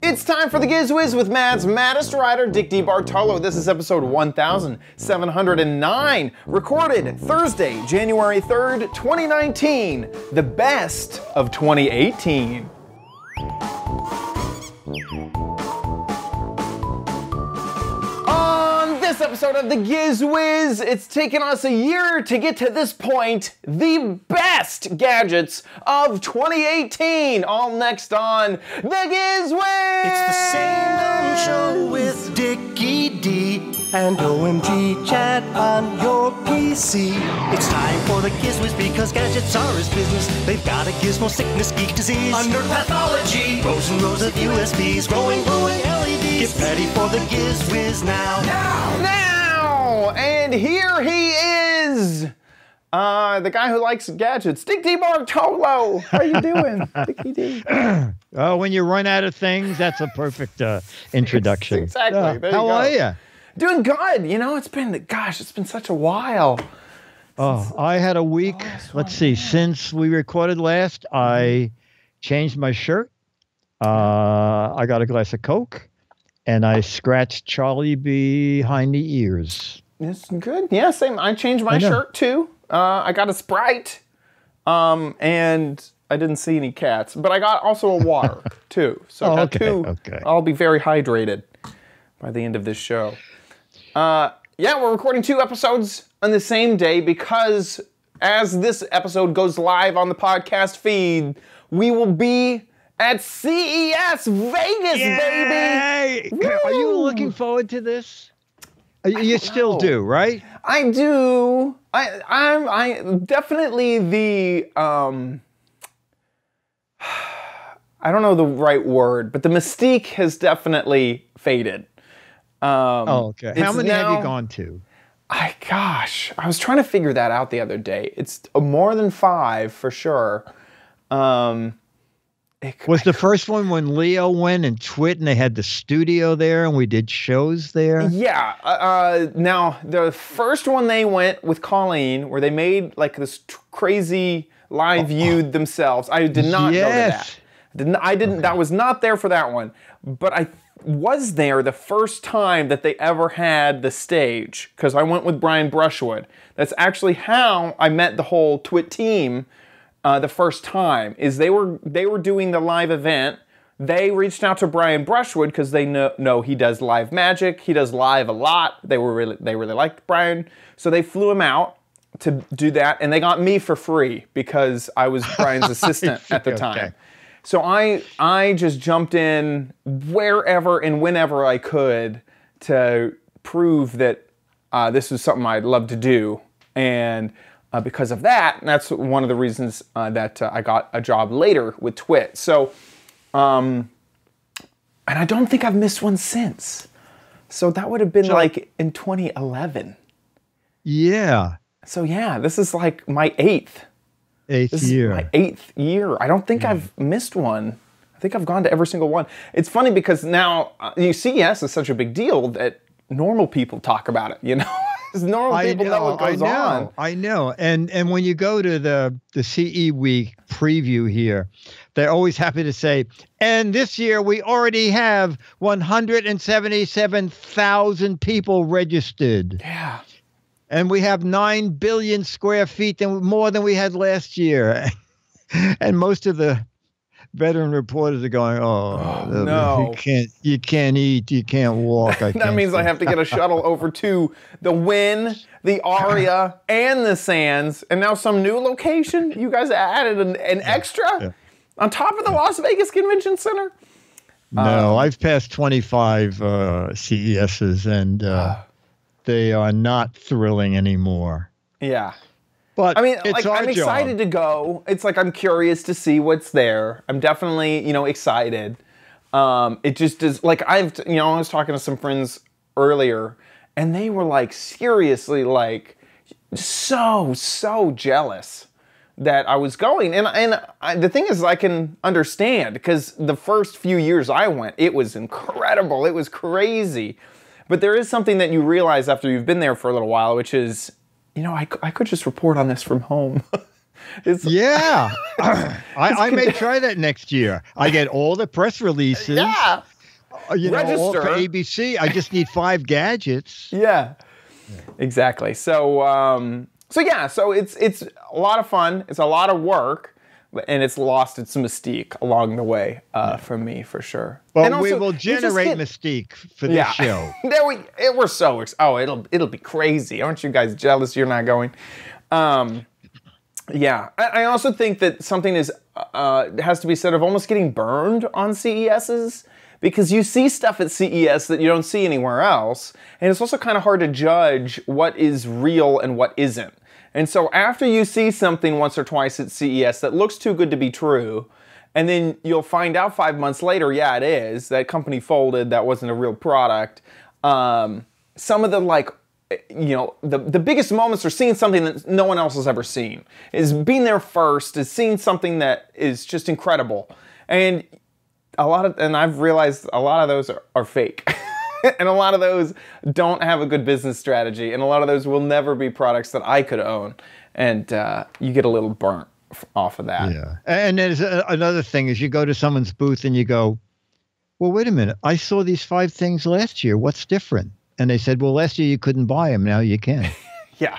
It's time for the Giz Wiz with Matt's maddest writer, Dick DeBartolo. This is episode 1709, recorded Thursday, January 3rd, 2019, the best of 2018. On this episode of the Giz Wiz, it's taken us a year to get to this point. The best gadgets of 2018. All next on the Giz Wiz. It's the same dumb show with Dickie D and OMG chat on your PC. It's time for the Giz Wiz because gadgets are his business. They've got a gizmo sickness, geek disease, under pathology, rows and rows of USBs, glowing LEDs. Get ready for the Giz Wiz now. Now! And here he is! The guy who likes gadgets, Dick DeBartolo. How you doing, Dickie D? Oh, when you run out of things, that's a perfect introduction. Exactly. There you how go. are you? Doing good. You know, it's been such a while. Oh, I had a week. Let's see. Since we recorded last, I changed my shirt. I got a glass of Coke, and I scratched Charlie behind the ears. It's good. Yeah, same. I changed my shirt too. I got a Sprite, and I didn't see any cats, but I got also a water too. So I got two. Okay. I'll be very hydrated by the end of this show. Yeah, we're recording 2 episodes on the same day because as this episode goes live on the podcast feed, we will be at CES Vegas, baby! Woo! Are you looking forward to this? You still do, right? I do. I definitely the I don't know the right word, but the mystique has definitely faded. Okay. How many have you gone to? I was trying to figure that out the other day. It's more than 5 for sure. Was the first one when Leo went and Twit and they had the studio there and we did shows there? Yeah. Now, the first one they went with Colleen where they made like this crazy live view themselves. I did not go to that. I didn't. That was not there for that one. But I was there the first time that they ever had the stage because I went with Brian Brushwood. That's actually how I met the whole Twit team. The first time is they were doing the live event. They reached out to Brian Brushwood because they know he does live magic. He does live a lot. They really liked Brian, so they flew him out to do that, and they got me for free because I was Brian's assistant at the time. Okay. So I just jumped in wherever and whenever I could to prove that this was something I'd love to do, and. Because of that, that's one of the reasons that I got a job later with Twit. So, and I don't think I've missed one since. So that would have been like in 2011. Yeah. So yeah, this is like my 8th. This year. Is my 8th year. I don't think I've missed one. I think I've gone to every single one. It's funny because now CES is such a big deal that normal people talk about it, you know? Normal people know what goes on. I know. And when you go to the CE Week preview here, they're always happy to say, and this year we already have 177,000 people registered. Yeah. And we have 9 billion square feet more than we had last year. And most of the veteran reporters are going, no, you can't eat, you can't walk. That means I have to get a shuttle over to the Wynn, the Aria, and the Sands, and now some new location. You guys added an extra on top of the Las Vegas Convention Center? No, I've passed 25 CESs, and they are not thrilling anymore. Yeah. But I mean, it's I'm excited to go. It's like I'm curious to see what's there. I'm definitely, excited. It just is like I was talking to some friends earlier, and they were like seriously like so jealous that I was going. And the thing is, I can understand because the first few years I went, it was incredible. It was crazy. But there is something that you realize after you've been there for a little while, which is, I could just report on this from home. Yeah. I may try that next year. I get all the press releases. Yeah. You know, all Register. for ABC. I just need 5 gadgets. Yeah. Exactly. So so it's a lot of fun. It's a lot of work, and it's lost its mystique along the way for me, for sure. But And we also, will you just generate get- mystique for this show. We're so it'll be crazy. Aren't you guys jealous you're not going? Yeah. I also think that something has to be said of almost getting burned on CESs, because you see stuff at CES that you don't see anywhere else, and it's also kind of hard to judge what is real and what isn't. And so after you see something once or twice at CES that looks too good to be true, and then you'll find out 5 months later, yeah, it is. That company folded. That wasn't a real product. Some of the the biggest moments are seeing something that no one else has ever seen. Is being there first, is seeing something that is just incredible. And I've realized a lot of those are fake. And a lot of those don't have a good business strategy. And a lot of those will never be products that I could own. And you get a little burnt off of that. Yeah. And there's another thing is you go to someone's booth and you go, well, wait a minute. I saw these 5 things last year. What's different? And they said, well, last year you couldn't buy them. Now you can. Yeah.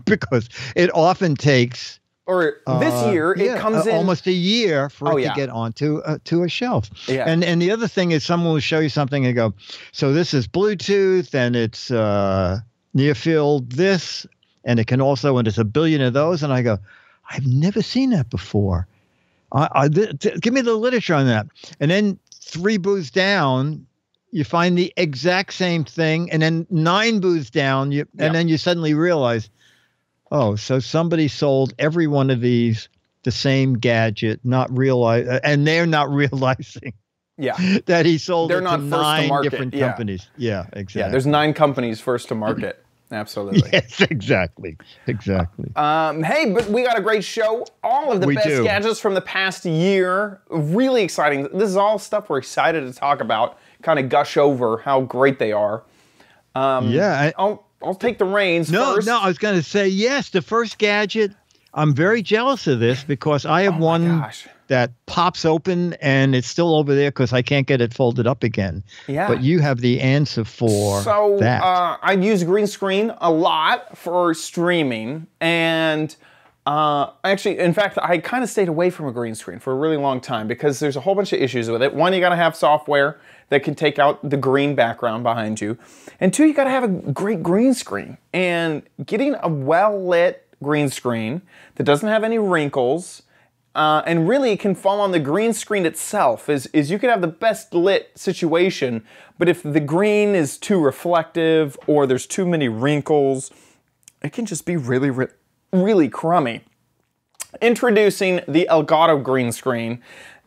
Because it often takes... Or this year, it comes in... almost a year for it yeah. to get onto to a shelf. Yeah. And the other thing is someone will show you something and go, so this is Bluetooth and it's near field this, and it can also, and it's a billion of those. And I go, I've never seen that before. Give me the literature on that. And then 3 booths down, you find the exact same thing. And then 9 booths down, and then you suddenly realize, oh, so somebody sold every one of these the same gadget, and they're not realizing that he sold They're it not to first to 9 market. different Yeah. companies. Yeah, exactly. Yeah, there's 9 companies first to market. Absolutely. Yes, exactly. Hey, but we got a great show. All of the best gadgets from the past year. Really exciting. This is all stuff we're excited to talk about, kind of gush over how great they are. I'll take the reins first. No, I was going to say, yes, the first gadget, I'm very jealous of this because I have one that pops open and it's still over there because I can't get it folded up again. Yeah. But you have the answer for that. I use green screen a lot for streaming. And actually, in fact, I kind of stayed away from a green screen for a really long time because there's a whole bunch of issues with it. One, you got to have software that can take out the green background behind you. And 2, you got to have a great green screen. And getting a well-lit green screen that doesn't have any wrinkles, and really can fall on the green screen itself, is you can have the best lit situation, but if the green is too reflective or there's too many wrinkles, it can just be really, really crummy. Introducing the Elgato green screen,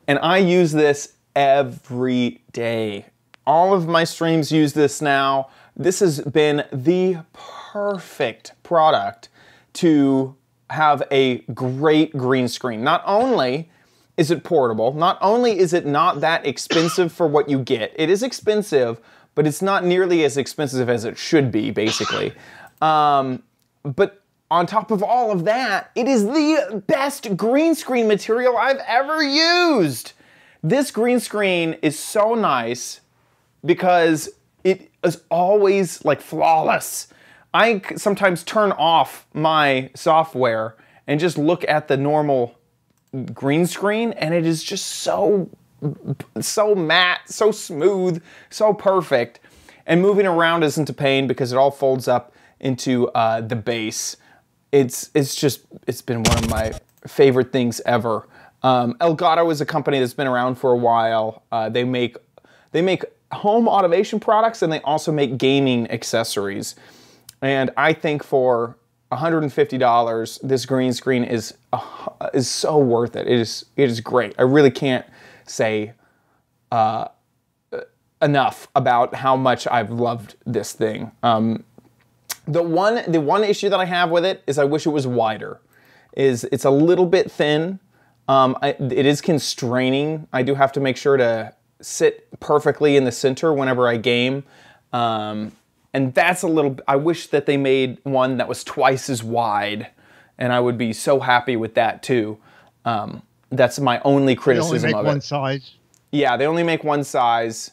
and I use this every day. All of my streams use this now. This has been the perfect product to have a great green screen. Not only is it portable, not only is it not that expensive for what you get, it is expensive, but it's not nearly as expensive as it should be, basically. But on top of all of that, it is the best green screen material I've ever used. This green screen is so nice because it is always like flawless. I sometimes turn off my software and just look at the normal green screen, and it is just so matte, so smooth, so perfect. And moving around isn't a pain because it all folds up into the base. It's been one of my favorite things ever. Elgato is a company that's been around for a while. They make home automation products, and they also make gaming accessories. And I think for $150, this green screen is so worth it. It is great. I really can't say enough about how much I've loved this thing. The one issue that I have with it is I wish it was wider. It's a little bit thin. It is constraining. I do have to make sure to sit perfectly in the center whenever I game. And that's I wish that they made one that was twice as wide and I would be so happy with that too. That's my only criticism they only make of one it. size. Yeah, they only make one size.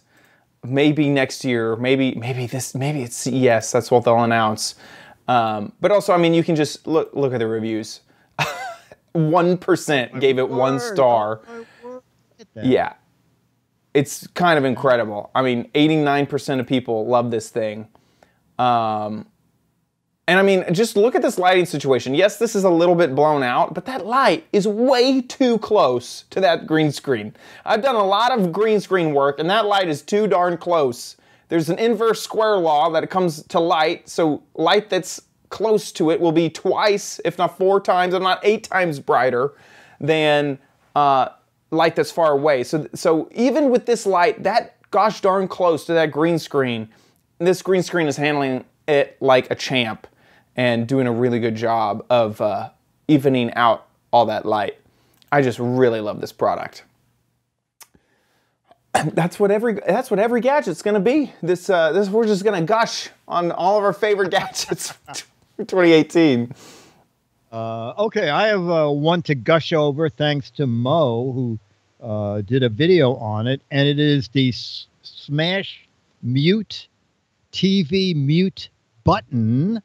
Maybe next year, maybe it's CES. That's what they'll announce. But also, I mean, you can just look at the reviews. 1% gave it 1 star. Yeah, it's kind of incredible. I mean, 89% of people love this thing. And I mean, just look at this lighting situation. Yes, this is a little bit blown out, but that light is way too close to that green screen. I've done a lot of green screen work, and that light is too darn close. There's an inverse square law that it comes to light, so light that's close to it will be twice, if not 4 times, if not 8 times brighter than light that's far away. So even with this light that gosh darn close to that green screen, this green screen is handling it like a champ and doing a really good job of evening out all that light. I just really love this product. That's what every gadget's gonna be. This we're just gonna gush on all of our favorite gadgets for 2018. Okay, I have one to gush over thanks to Mo, who did a video on it, and it is the Smash Mute TV Mute button.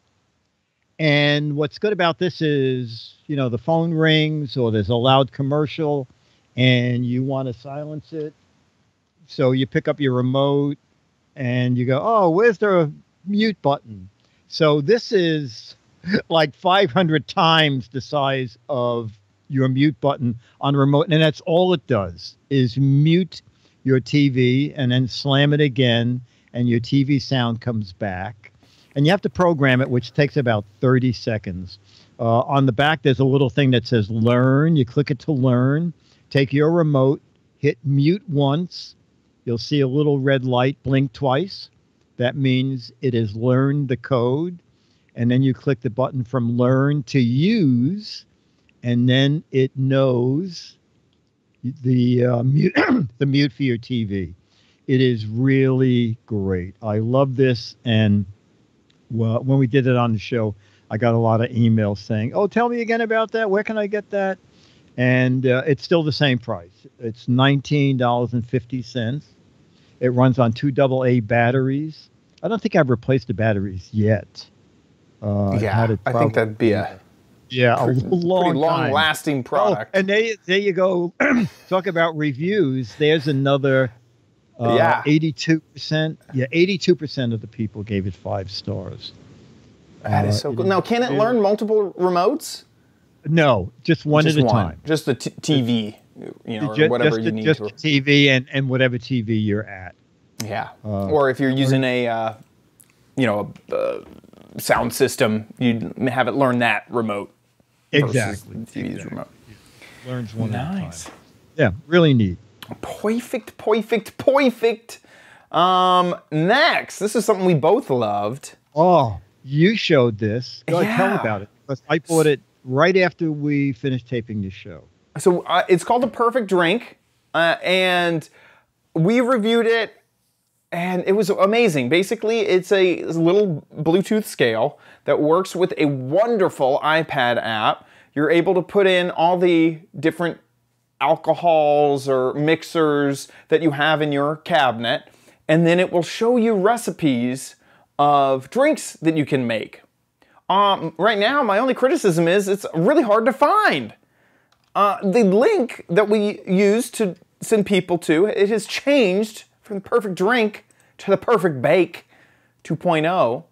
And what's good about this is, you know, the phone rings or there's a loud commercial and you want to silence it. So you pick up your remote and you go, oh, where's the mute button? So this is like 500 times the size of your mute button on the remote. And that's all it does is mute your TV and then slam it again and your TV sound comes back. And you have to program it, which takes about 30 seconds. On the back, there's a little thing that says learn. You click it to learn. Take your remote, hit mute once. You'll see a little red light blink twice. That means it has learned the code. And then you click the button from learn to use. And then it knows the mute, the mute for your TV. It is really great. I love this. And well, when we did it on the show, I got a lot of emails saying, oh, tell me again about that. Where can I get that? And it's still the same price. It's $19.50. It runs on 2 AA batteries. I don't think I've replaced the batteries yet. Yeah, I think that'd be a long-lasting product. Oh, and there you go. Talk about reviews. There's another 82%. Yeah, 82% of the people gave it 5 stars. That is so cool. Now, can it learn multiple remotes? No, just one at a time. Just the TV, you know, or whatever you need to. Just the TV and whatever TV you're at. Yeah. Or if you're using a sound system, you'd have it learn that remote. Exactly. TV's remote. Learns one at a time. Nice. Yeah, really neat. Perfect. Next, this is something we both loved. Oh, you showed this. Go ahead, tell me about it. Because I bought it right after we finished taping the show. So it's called The Perfect Drink, and we reviewed it, and it was amazing. Basically, it's a little Bluetooth scale that works with a wonderful iPad app. You're able to put in all the different alcohols or mixers that you have in your cabinet, and then it will show you recipes of drinks that you can make. Right now, my only criticism is it's really hard to find. The link that we use to send people to, it has changed from the Perfect Drink to the Perfect Bake 2.0,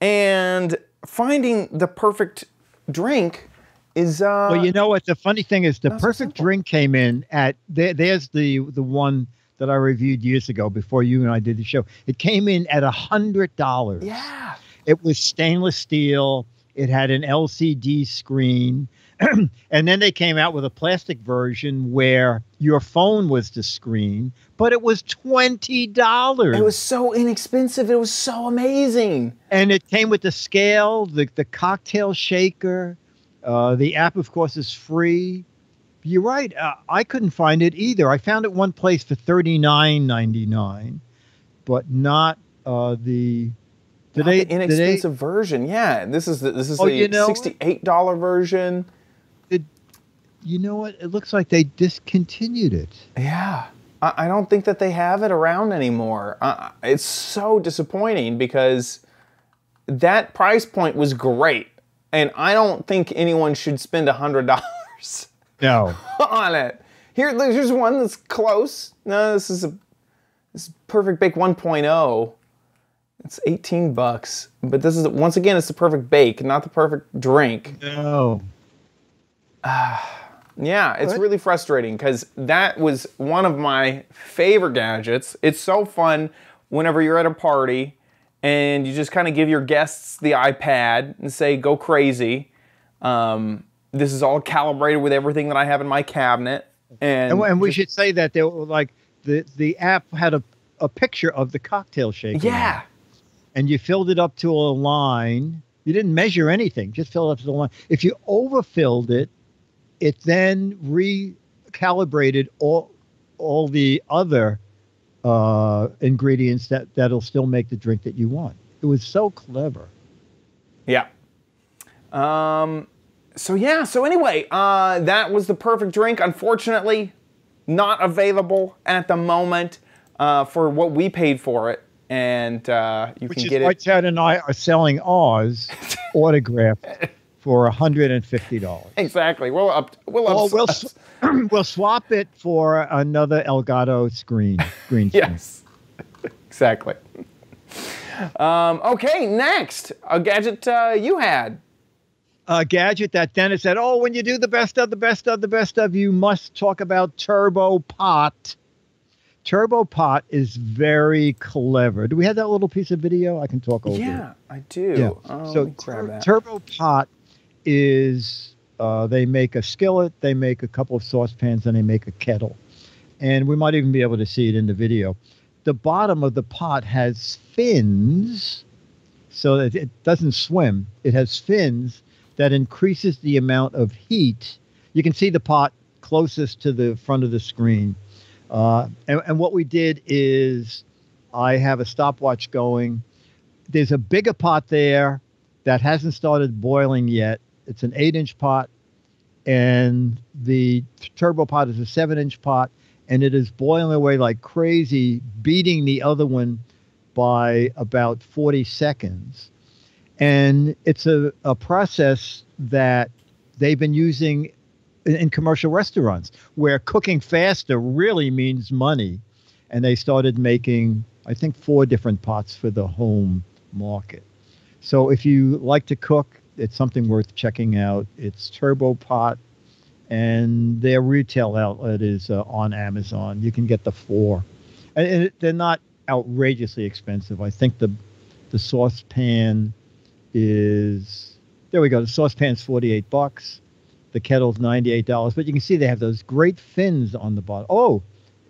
and finding the perfect drink is well, you know what the funny thing is, the Perfect Drink came in at there's the one that I reviewed years ago before you and I did the show. It came in at $100. Yeah, it was stainless steel. It had an LCD screen, and then they came out with a plastic version where your phone was the screen, but it was $20. It was so inexpensive. It was so amazing, and it came with the scale, the cocktail shaker. The app, of course, is free. You're right. I couldn't find it either. I found it one place for $39.99, but not the Not the inexpensive version. Yeah, this is a $68 version. You know what? It looks like they discontinued it. Yeah. I don't think that they have it around anymore. It's so disappointing because that price point was great. And I don't think anyone should spend $100 on it. Here's one that's close. No, this is Perfect Bake 1.0. It's $18. But this is, once again, it's the Perfect Bake, not the Perfect Drink. No. Yeah, it's really frustrating because that was one of my favorite gadgets. It's so fun whenever you're at a party and you just kind of give your guests the iPad and say, go crazy. This is all calibrated with everything that I have in my cabinet. And we should say that they were like the app had a picture of the cocktail shaker. Yeah. And you filled it up to a line. You didn't measure anything, just filled it up to the line. If you overfilled it, it then recalibrated all the other ingredients that'll still make the drink that you want. It was so clever. Yeah. So anyway, that was the Perfect Drink. Unfortunately, not available at the moment for what we paid for it. And you can get it. Which Chad and I are selling ours autographed for $150. Exactly. We'll swap it for another Elgato green screen. Yes. Exactly. Okay, next, a gadget you had. A gadget that Dennis said, oh, when you do the best of, you must talk about Turbo Pot. Turbo Pot is very clever. Do we have that little piece of video? I can talk over it. Yeah, I do. Yeah. So grab that. Turbo Pot is, they make a skillet, they make a couple of saucepans, and they make a kettle. And we might even be able to see it in the video. The bottom of the pot has fins, so that it doesn't swim. It has fins that increases the amount of heat. You can see the pot closest to the front of the screen. And what we did is I have a stopwatch going. There's a bigger pot there that hasn't started boiling yet. It's an 8-inch pot, and the Turbo Pot is a 7-inch pot, and it is boiling away like crazy, beating the other one by about 40 seconds. And it's a process that they've been using in commercial restaurants where cooking faster really means money. And they started making, I think, 4 different pots for the home market. So if you like to cook, it's something worth checking out. It's Turbo Pot, and their retail outlet is on Amazon. You can get the 4. And they're not outrageously expensive. I think the saucepan is, there we go. The saucepan's $48. The kettle's $98. But you can see they have those great fins on the bottom. Oh,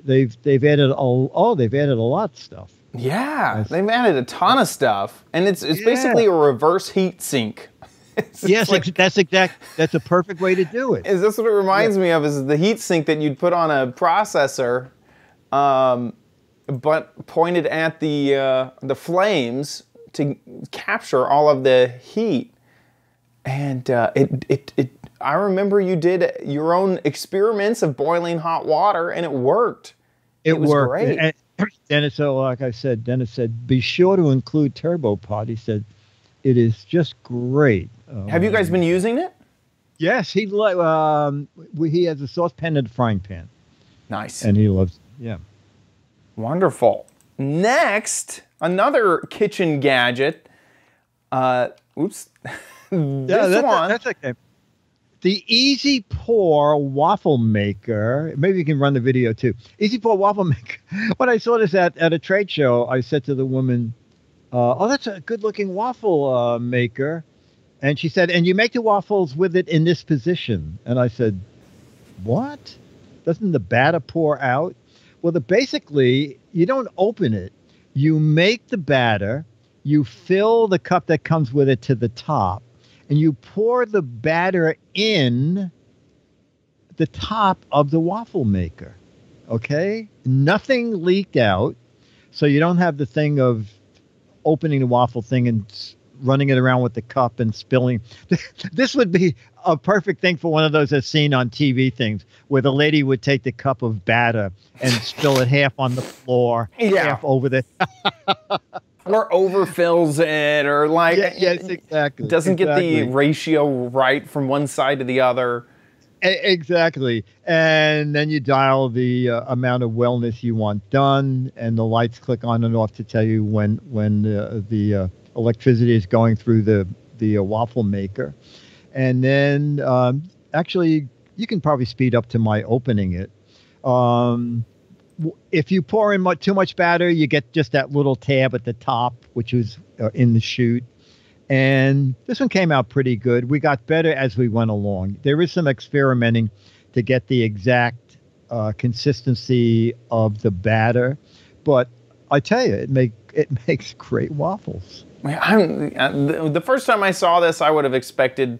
they've added a lot of stuff. Yeah, they've added a ton of stuff, and it's basically a reverse heat sink. Yes, that's a perfect way to do it. Is this what it reminds me of? Is the heat sink that you'd put on a processor, but pointed at the flames to capture all of the heat, and I remember you did your own experiments of boiling hot water, and it worked. It was worked. Great. And Dennis, so like I said, Dennis said, be sure to include Turbo Pot. He said, it is just great. Have you guys been using it? Yes, he has a saucepan and a frying pan. Nice. And he loves it. Yeah. Wonderful. Next, another kitchen gadget. Oops. That's okay. The Easy Pour Waffle Maker. Maybe you can run the video too. Easy Pour Waffle Maker. When I saw this at a trade show, I said to the woman, oh, that's a good looking waffle maker. And she said, and you make the waffles with it in this position. And I said, what? Doesn't the batter pour out? Well, basically, you don't open it. You make the batter. You fill the cup that comes with it to the top. And you pour the batter in the top of the waffle maker, okay? Nothing leaked out, so you don't have the thing of opening the waffle thing and running it around with the cup and spilling. This would be a perfect thing for one of those that's seen on TV things where the lady would take the cup of batter and spill it half on the floor, half over the... or overfills it, or like... Yes, exactly. Doesn't get the ratio right from one side to the other. Exactly. And then you dial the amount of wellness you want done, and the lights click on and off to tell you when the electricity is going through the waffle maker. And then actually, you can probably speed up to my opening it. If you pour in too much batter, you get just that little tab at the top, which was in the chute. And this one came out pretty good. We got better as we went along. There is some experimenting to get the exact consistency of the batter. But I tell you, it makes great waffles. The first time I saw this, I would have expected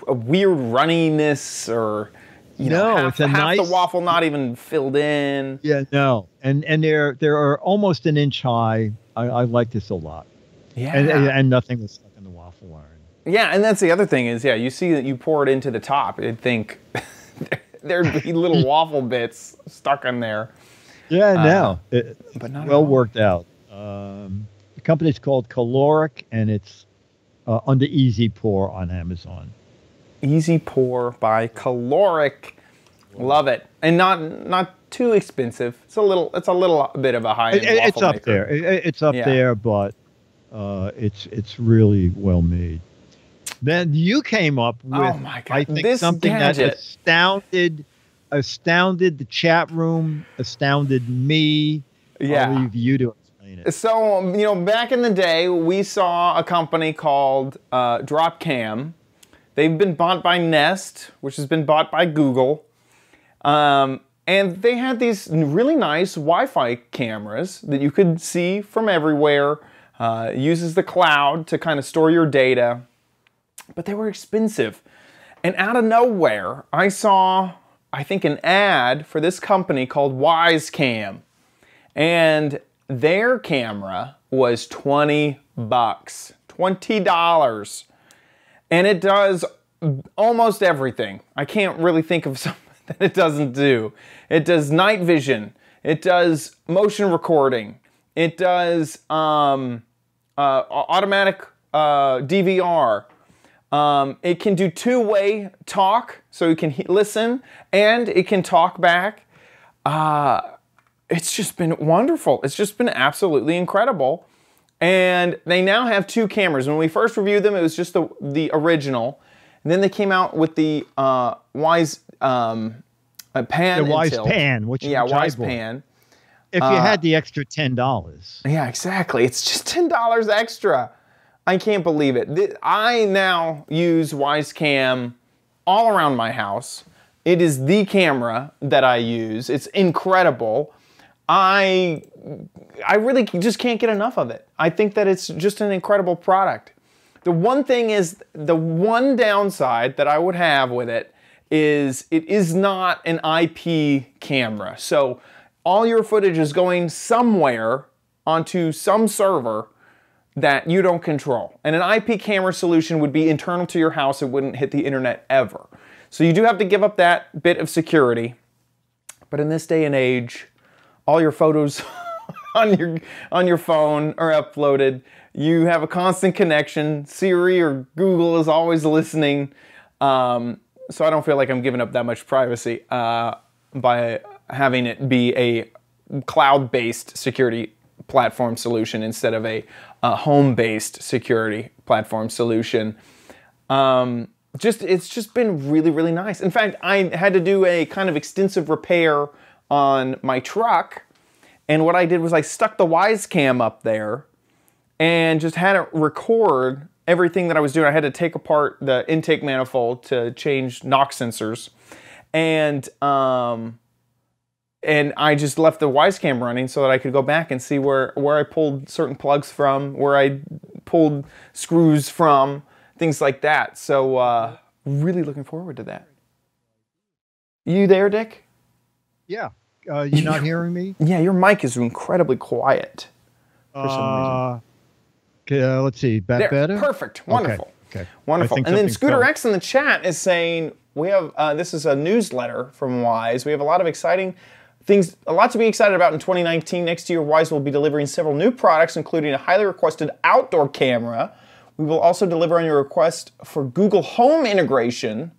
a weird runniness, or half the waffle not even filled in. Yeah, no, and they're almost an inch high. I like this a lot. Yeah, and nothing was stuck in the waffle iron. Yeah, and that's the other thing is, you see that you pour it into the top, you'd think there'd be little waffle bits stuck in there. Yeah, no, but not well worked out. The company's called Caloric, and it's under Easy Pour on Amazon. Easy Pour by Caloric, love it, and not too expensive. It's a little bit of a high-end waffle It's up maker. there. It's up there, but it's really well made. Then you came up with, oh my God, I think, this something gadget that astounded the chat room, astounded me. Yeah. I'll leave you to explain it. So, back in the day, we saw a company called Dropcam. They've been bought by Nest, which has been bought by Google. And they had these really nice Wi-Fi cameras that you could see from everywhere. It uses the cloud to kind of store your data. But they were expensive. And out of nowhere, I saw, I think, an ad for this company called WiseCam. And their camera was $20. $20. And it does almost everything. I can't really think of something that it doesn't do. It does night vision. It does motion recording. It does automatic DVR. It can do two-way talk, so you can listen, and it can talk back. It's just been wonderful. It's just been absolutely incredible. And they now have two cameras. When we first reviewed them, it was just the original. And then they came out with the Wise Pan. The Wise Pan, which Wise Pan. If you had the extra $10. Yeah, exactly. It's just $10 extra. I can't believe it. I now use WiseCam all around my house. It is the camera that I use. It's incredible. I really just can't get enough of it. I think that it's just an incredible product. The one thing is, the one downside that I would have with it is not an IP camera. So all your footage is going somewhere onto some server that you don't control. And an IP camera solution would be internal to your house. It wouldn't hit the internet ever. So you do have to give up that bit of security. But in this day and age, all your photos on your phone are uploaded. You have a constant connection. Siri or Google is always listening. So I don't feel like I'm giving up that much privacy by having it be a cloud-based security platform solution instead of a home-based security platform solution. It's just been really, really nice. In fact, I had to do a kind of extensive repair on my truck, and what I did was I stuck the WiseCam up there and just had it record everything that I was doing. I had to take apart the intake manifold to change NOx sensors, and I just left the WiseCam running so that I could go back and see where I pulled certain plugs from, where I pulled screws from, things like that. So really looking forward to that. You there, Dick? Yeah. You're not hearing me? Yeah, your mic is incredibly quiet. for some reason. Let's see. Better? Perfect. Wonderful. Okay. Wonderful. And then Scooter X in the chat is saying, we have, this is a newsletter from Wise. We have a lot of exciting things, a lot to be excited about in 2019. Next year, Wise will be delivering several new products, including a highly requested outdoor camera. We will also deliver on your request for Google Home integration,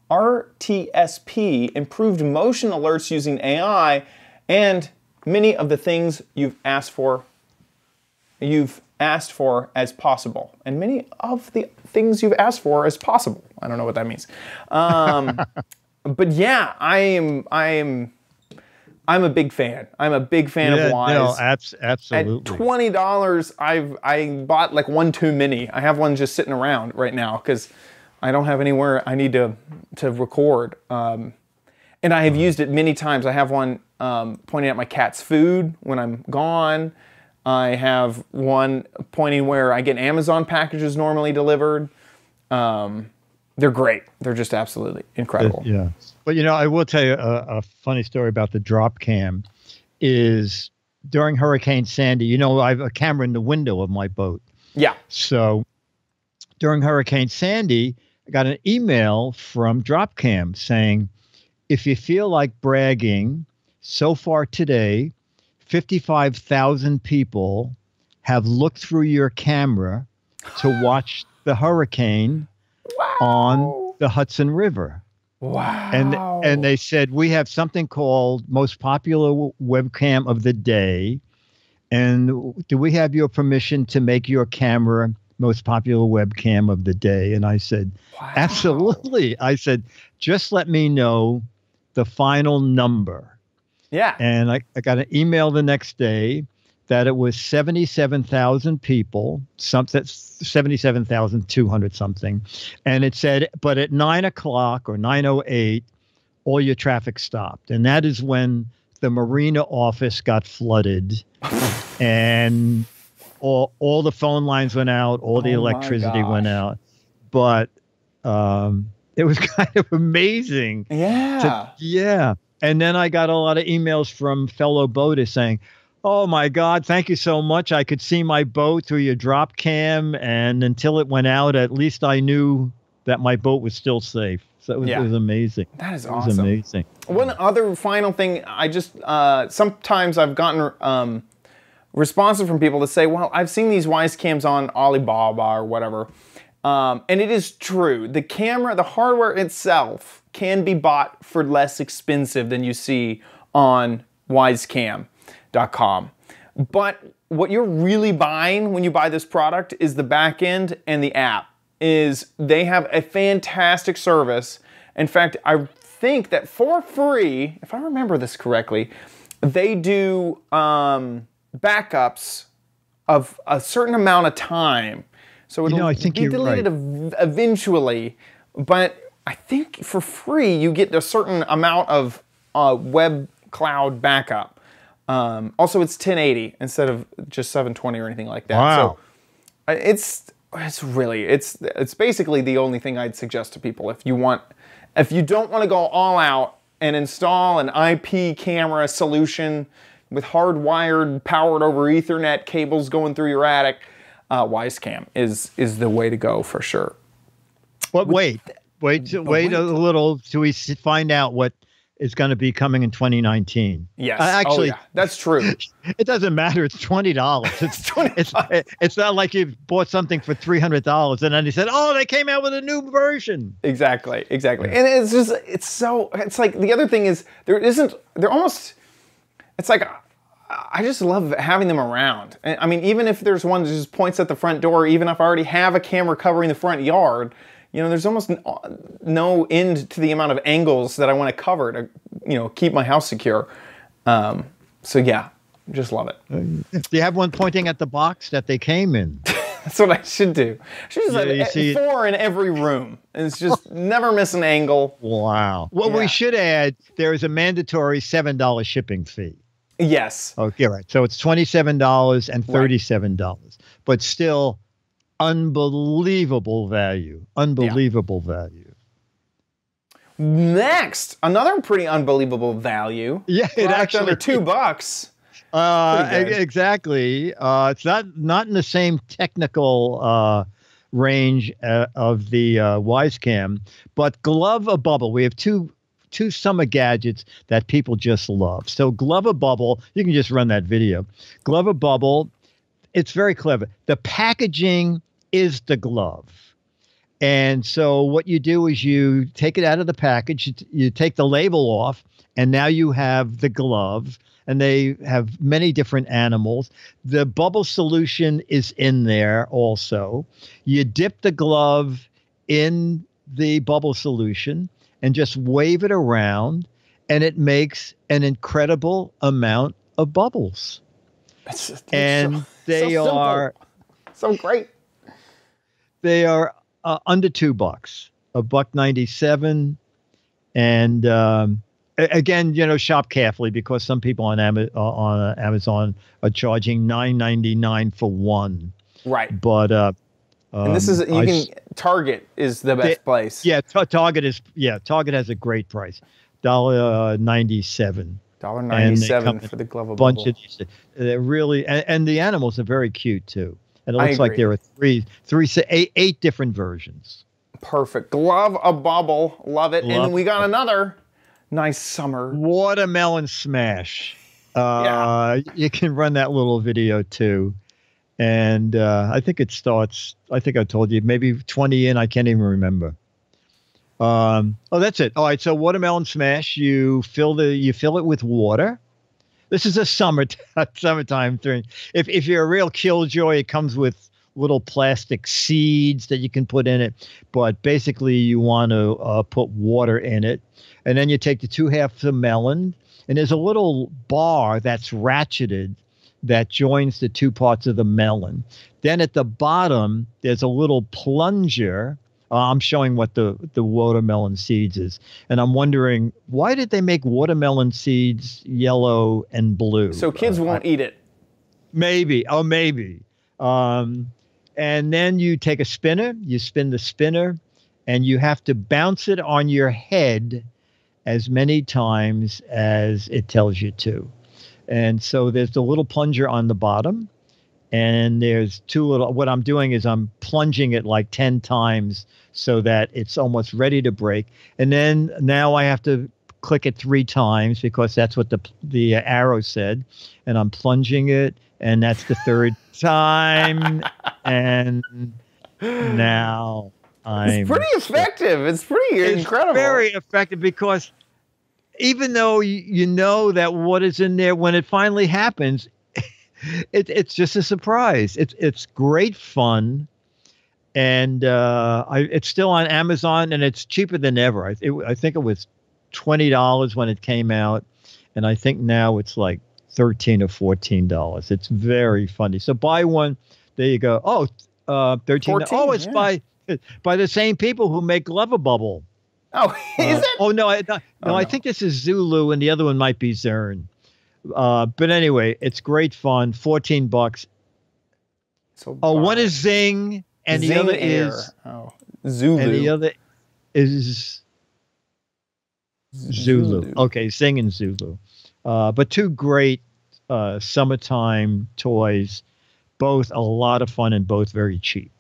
RTSP, improved motion alerts using AI, and many of the things you've asked for as possible. And many of the things you've asked for as possible. I don't know what that means. But yeah, I'm a big fan. I'm a big fan of Wise. No, absolutely. At $20, I bought like one too many. I have one just sitting around right now because I don't have anywhere I need to record. And I have used it many times. I have one pointing at my cat's food when I'm gone. I have one pointing where I get Amazon packages normally delivered. They're great. They're just absolutely incredible. Yeah. But, you know, I will tell you a funny story about the drop cam is during Hurricane Sandy, you know, I have a camera in the window of my boat. Yeah. So during Hurricane Sandy, I got an email from Dropcam saying, if you feel like bragging, so far today, 55,000 people have looked through your camera to watch the hurricane on the Hudson River. Wow. And they said, we have something called most popular webcam of the day. And do we have your permission to make your camera most popular webcam of the day? And I said, absolutely. I said, just let me know the final number. Yeah. And I got an email the next day that it was 77,000 people, that's 77,200 something. And it said, but at 9 o'clock or 9:08, all your traffic stopped. And that is when the marina office got flooded and all the phone lines went out, all the electricity went out. But it was kind of amazing. Yeah. Yeah. And then I got a lot of emails from fellow boaters saying, oh, my God, thank you so much. I could see my boat through your drop cam. And until it went out, at least I knew that my boat was still safe. So it was amazing. That is awesome. It was amazing. One other final thing, I just, sometimes I've gotten responses from people to say, well, I've seen these Wise cams on Alibaba or whatever. And it is true. The camera, the hardware itself can be bought for less expensive than you see on wisecam.com. But what you're really buying when you buy this product is the back end and the app. They have a fantastic service. In fact, I think that for free, if I remember this correctly, they do backups of a certain amount of time. So it'll be deleted eventually, but I think for free you get a certain amount of web cloud backup. Also, it's 1080 instead of just 720 or anything like that. Wow. So it's basically the only thing I'd suggest to people if you don't want to go all out and install an IP camera solution with hardwired, powered over Ethernet cables going through your attic. Wisecam is the way to go for sure. But wait a little till we find out what is going to be coming in 2019. Yes, actually, that's true. It doesn't matter. It's $20. It's not like you bought something for $300 and then they said, "Oh, they came out with a new version." Exactly. And it's like the other thing is it's like. I just love having them around. I mean, even if there's one that just points at the front door, even if I already have a camera covering the front yard, you know, there's almost no end to the amount of angles that I want to cover to, you know, keep my house secure. So yeah, just love it. Do you have one pointing at the box that they came in? That's what I should do. I should just have 4 in every room. And it's just never miss an angle. Wow. Well, we should add, there is a mandatory $7 shipping fee. Yes. Okay, right. So it's $27 and $37, but still unbelievable value. Unbelievable value. Next, another pretty unbelievable value. Yeah, it actually under $2. Exactly. It's not in the same technical range of the Wise Cam, but Glove a Bubble. We have two summer gadgets that people just love. So Glove a Bubble, you can just run that video. Glove a Bubble, it's very clever. The packaging is the glove. And so what you do is you take it out of the package, you take the label off, and now you have the glove, and they have many different animals. The bubble solution is in there also. You dip the glove in the bubble solution and just wave it around, and it makes an incredible amount of bubbles. And they are so great. They are under $2, $1.97, and again, shop carefully because some people on Amazon are charging $9.99 for one. Right. But and this is Target is the best place. Yeah, Target has a great price, $1.97. $1.97 for the glove of bubble. Of these. They're really, and the animals are very cute too. And it looks like there are eight different versions. Perfect. Glove a Bubble. Love it. And we got another nice summer. Watermelon Smash. You can run that little video too. And I think it starts, I think I told you, maybe 20 in. I can't even remember. That's it. All right. So Watermelon Smash, you fill it with water. This is a summertime thing. If you're a real killjoy, it comes with little plastic seeds that you can put in it. But basically, you want to put water in it. And then you take the 2 halves of melon. And there's a little bar that's ratcheted that joins the 2 parts of the melon. Then at the bottom, there's a little plunger. I'm showing what the watermelon seeds is. And I'm wondering, why did they make watermelon seeds yellow and blue? So kids won't eat it. Maybe. Oh, maybe. And then you take a spinner, you spin the spinner, and you have to bounce it on your head as many times as it tells you to. And so there's the little plunger on the bottom. And there's what I'm doing is I'm plunging it like 10 times so that it's almost ready to break. And then now I have to click it 3 times because that's what the arrow said. And I'm plunging it, and that's the 3rd time. And now it's pretty effective. It's pretty incredible. It's very effective because even though you know that what is in there, when it finally happens, it's just a surprise. It's great fun, and it's still on Amazon, and it's cheaper than ever. I think it was $20 when it came out, and I think now it's like $13 or $14. It's very funny. So buy one. There you go. Oh, 13. Oh, it's by the same people who make Glove a Bubble. Oh, is it? Oh no, I think this is Zulu, and the other one might be Zern. But anyway, it's great fun. $14. So one is Zing, and the other is Zulu. And the other is Zulu. Okay, Zing and Zulu. But 2 great summertime toys, both a lot of fun and both very cheap.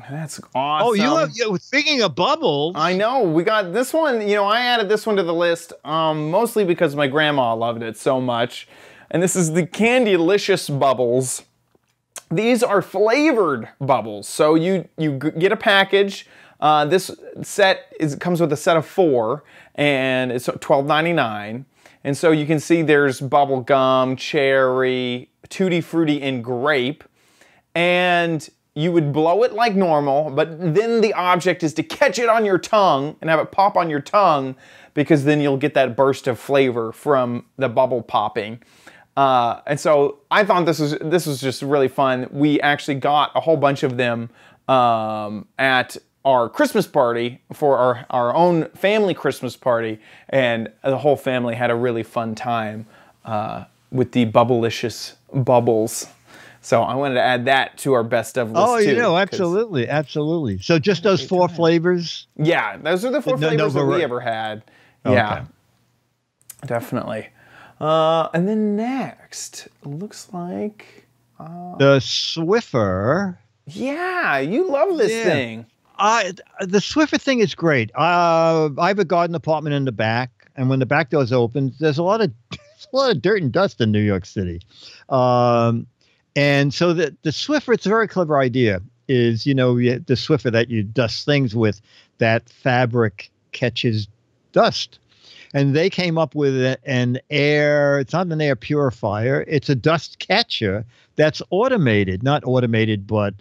That's awesome. Oh, you speaking of bubbles. I know. We got this one. I added this one to the list mostly because my grandma loved it so much. And this is the Candylicious Bubbles. These are flavored bubbles. So you get a package. This set comes with a set of 4, and it's $12.99. And so you can see there's bubble gum, cherry, tutti frutti, and grape. And you would blow it like normal, but then the object is to catch it on your tongue and have it pop on your tongue, because then you'll get that burst of flavor from the bubble popping. And so I thought this was just really fun. We actually got a whole bunch of them at our Christmas party for our own family Christmas party, and the whole family had a really fun time with the Bubblicious Bubbles. So I wanted to add that to our best of list too. Absolutely, absolutely. So just those 4 flavors? Yeah, those are the 4 flavors that we ever had. Okay. Yeah, definitely. And then next, looks like the Swiffer. Yeah, you love this thing. The Swiffer thing is great. I have a garden apartment in the back, and when the back door's open, there's a lot of dirt and dust in New York City. And so the Swiffer, it's a very clever idea. Is the Swiffer that you dust things with, that fabric catches dust. And they came up with an air, it's not an air purifier, it's a dust catcher that's automated. Not automated, but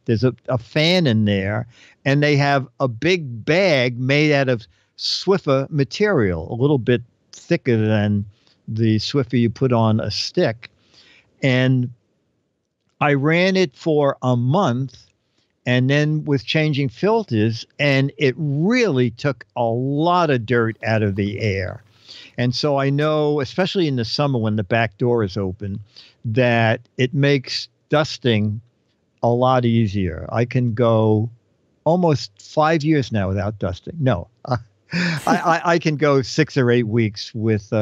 there's a fan in there, and they have a big bag made out of Swiffer material, a little bit thicker than the Swiffer you put on a stick. And I ran it for a month, and then with changing filters, and it really took a lot of dirt out of the air. And so I know, especially in the summer when the back door is open, that it makes dusting a lot easier. I can go almost 5 years now without dusting. No, I can go 6 or 8 weeks with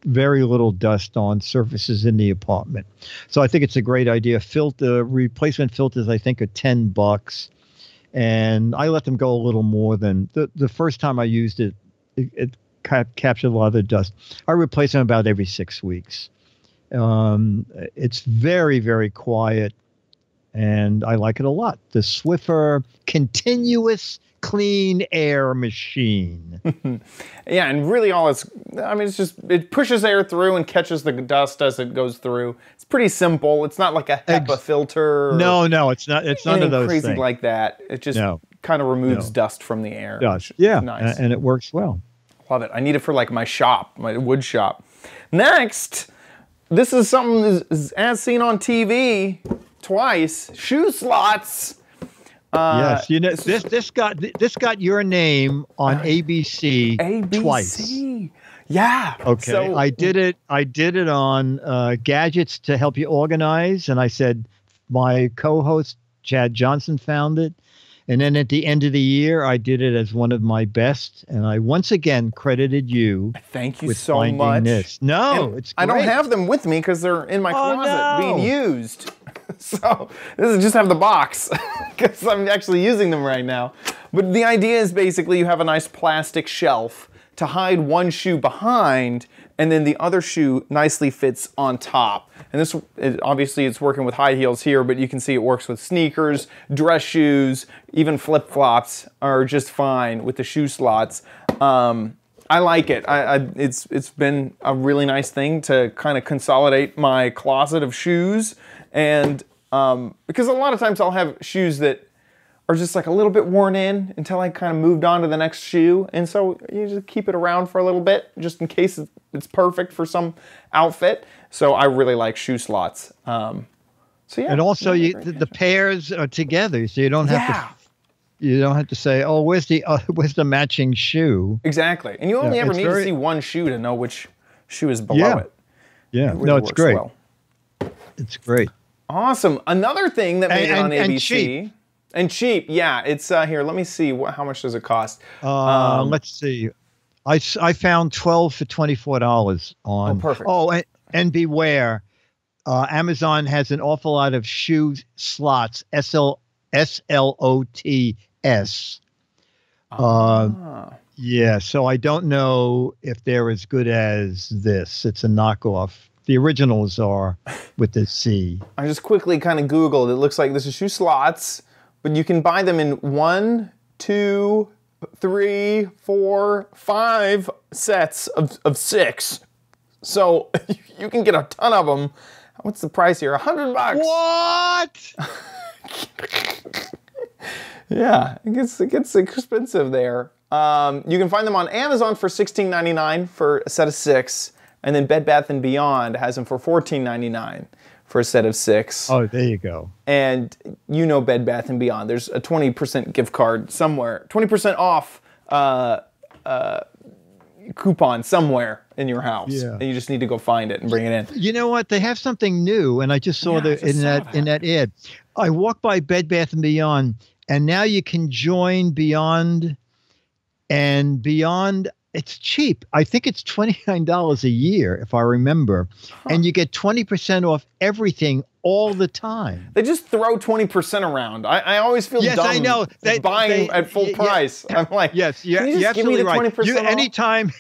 very little dust on surfaces in the apartment. So I think it's a great idea. Replacement filters, I think, are $10, and I let them go a little more than the first time I used it. It captured a lot of the dust. I replace them about every 6 weeks. It's very, very quiet, and I like it a lot. The Swiffer Continuous Clean Air Machine. Yeah, and really it pushes air through and catches the dust as it goes through. It's pretty simple. It's not like a HEPA filter. No, it's not. It's none of those crazy things like that. It just kind of removes dust from the air. Yeah, nice. And it works well. Love it. I need it for like my shop, my wood shop. Next, this is something as seen on TV twice. Shoe slots. Yes, this got your name on ABC twice. Yeah. Okay. So, I did it on Gadgets to Help You Organize, and I said my co-host Chad Johnson found it, and then at the end of the year I did it as one of my best, and I once again credited you. Thank you with so finding much. This. No, it's great. I don't have them with me because they're in my closet being used. So this is just have the box because I'm actually using them right now. But the idea is basically you have a nice plastic shelf to hide one shoe behind, and then the other shoe nicely fits on top. And this, obviously it's working with high heels here, but you can see it works with sneakers, dress shoes, even flip-flops are just fine with the shoe slots. I like it. It's been a really nice thing to kind of consolidate my closet of shoes. And because a lot of times I'll have shoes that are just like a little bit worn in until I kind of moved on to the next shoe. And so you just keep it around for a little bit just in case it's perfect for some outfit. So I really like shoe slots. So yeah. And also the pairs are together, so you don't have to say, oh, where's the matching shoe? Exactly. And you only ever need to see one shoe to know which shoe is below it. Yeah. It really it's great. Well. It's great. Awesome. Another thing that made it on ABC. And cheap. And cheap, yeah. It's here. Let me see. How much does it cost? Let's see. I found 12 for $24 on. Oh, perfect. Oh, and beware. Amazon has an awful lot of shoe slots. SLOTS. Yeah. So I don't know if they're as good as this. It's a knockoff. The originals are with the C. I just quickly kind of Googled. It looks like this is shoe slots, but you can buy them in 1, 2, 3, 4, 5 sets of 6. So you can get a ton of them. What's the price here? $100. What? Yeah, it gets expensive there. You can find them on Amazon for $16.99 for a set of 6. And then Bed Bath & Beyond has them for $14.99 for a set of 6. Oh, there you go. And you know Bed Bath & Beyond. There's a 20% gift card somewhere. 20% off coupon somewhere in your house. Yeah. And you just need to go find it and bring it in. You know what? They have something new, and I just saw in that ad. I walked by Bed Bath & Beyond, and now you can join Beyond, and Beyond it's cheap. I think it's $29 a year, if I remember. And you get 20% off everything all the time. They just throw 20% around. I always feel dumb I know. buying at full price. I'm like, yes, can you just give me the 20% off? Anytime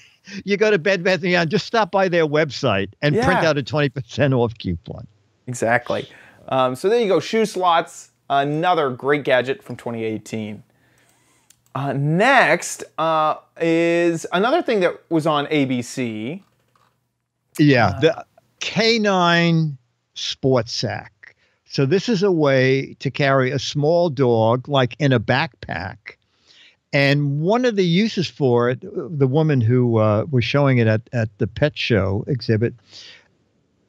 you go to Bed Bath & Beyond, just stop by their website and print out a 20% off coupon. Exactly. So there you go. Shoe slots, another great gadget from 2018. Next is another thing that was on ABC. Yeah, the K9 Sports Sack. So this is a way to carry a small dog like in a backpack. And one of the uses for it, the woman who was showing it at the pet show exhibit,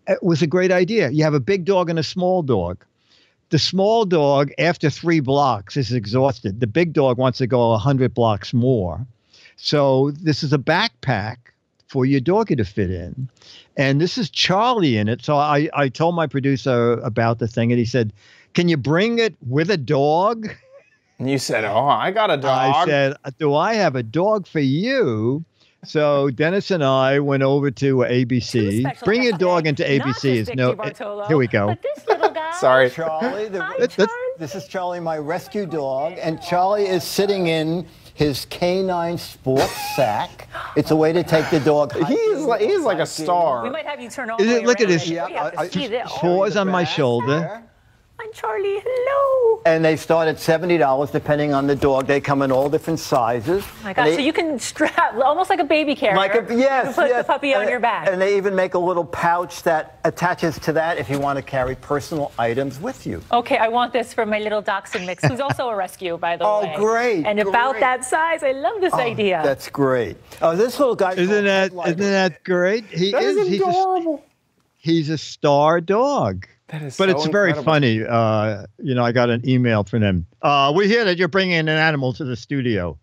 it was a great idea. You have a big dog and a small dog. The small dog, after 3 blocks, is exhausted. The big dog wants to go 100 blocks more. So this is a backpack for your doggy to fit in. And this is Charlie in it. So I told my producer about the thing, and he said, "Can you bring it with a dog?" And you said, "Oh, I got a dog." I said, "Do I have a dog for you?" So Dennis and I went over to ABC. Bring your dog into ABC is no. Here we go. But this little guy. Sorry. Charlie, Hi, Charlie. this is Charlie, my rescue dog, and Charlie is sitting in his K9 Sports Sack. It's a way to take the dog. He's like a star. We might have you turn all Is the it- way look at around. this. We have to see this. Paws on my shoulder. There. Hi, Charlie. Hello. And they start at $70 depending on the dog. They come in all different sizes. Oh my gosh, so you can strap, almost like a baby carrier. Yes, you put the puppy on your back. And they even make a little pouch that attaches to that if you want to carry personal items with you. Okay, I want this for my little dachshund mix, who's also a rescue, by the way. Oh, great. And about great. that size, I love this idea. That's great. Oh, this little guy. Isn't that great? He That is He's adorable. he's a star dog. That is But so it's very incredible. funny. I got an email from them. We hear that you're bringing an animal to the studio.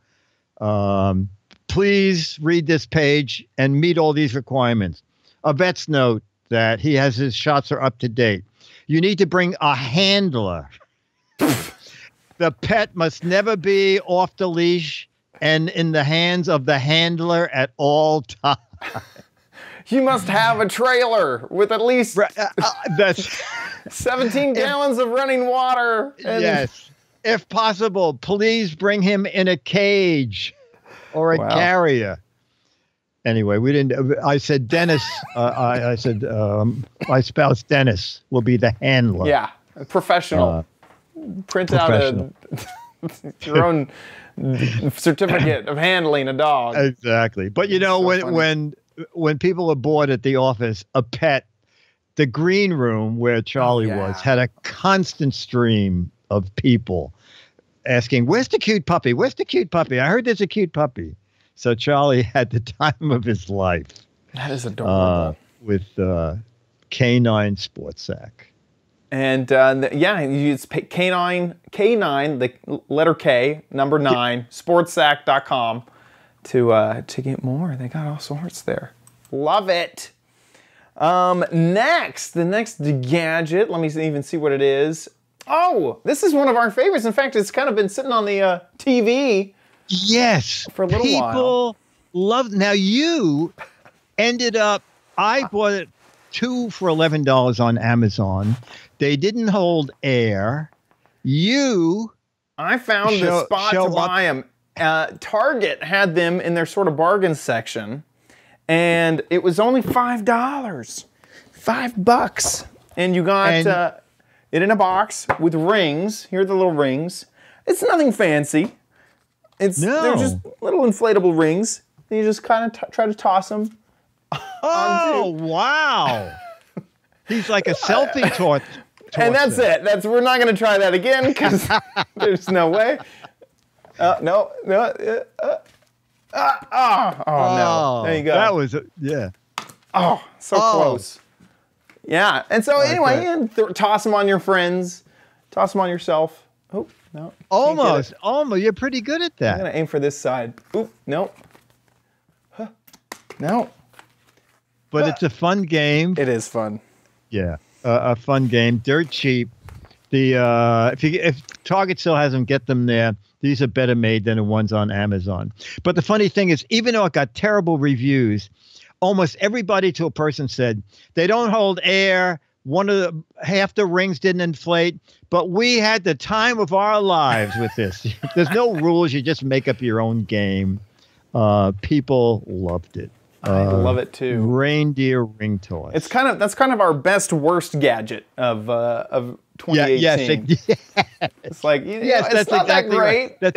Please read this page and meet all these requirements. A vet's note that his shots are up to date. You need to bring a handler. The pet must never be off the leash and in the hands of the handler at all times. You must have a trailer with at least That's 17 gallons of running water. And yes. If possible, please bring him in a cage or a carrier. Anyway, we didn't. I said Dennis. I said my spouse Dennis will be the handler. Yeah, professional. Print out your own certificate of handling a dog. Exactly. But you know, when people are bored at the office, a pet, the green room where Charlie was, had a constant stream of people asking, "Where's the cute puppy? Where's the cute puppy? I heard there's a cute puppy." So Charlie had the time of his life. That is adorable. With K9 Sports Sack. And it's K9, the letter K, number 9, sportsack.com to get more. They got all sorts there. Love it. The next gadget, let me even see what it is. Oh, this is one of our favorites. In fact, it's kind of been sitting on the TV. Yes. For a little while. People love. Now you ended up, I bought it 2 for $11 on Amazon. They didn't hold air. I found the spot to buy them. Target had them in their sort of bargain section, and it was only $5. $5. And you got it in a box with rings. Here are the little rings. It's nothing fancy. They're just little inflatable rings. And you just kind of try to toss them. Oh, wow. He's like a selfie torch. And that's it. We're not going to try that again because there's no way. No. No. There you go. That was, yeah. Oh, so close. Yeah. And so anyway, toss them on your friends. Toss them on yourself. Oh, no. Almost. You're pretty good at that. I'm going to aim for this side. Oop, no. Huh. No. But it's a fun game. It is fun. Yeah. A fun game. Dirt cheap. if Target still has them, get them there. These are better made than the ones on Amazon. But the funny thing is, even though it got terrible reviews, almost everybody to a person said they don't hold air. Half the rings didn't inflate, but we had the time of our lives with this. There's no rules. You just make up your own game. People loved it. I love it too. Reindeer ring toys. That's kind of our best worst gadget of 2018. It's like it's not that great. Right.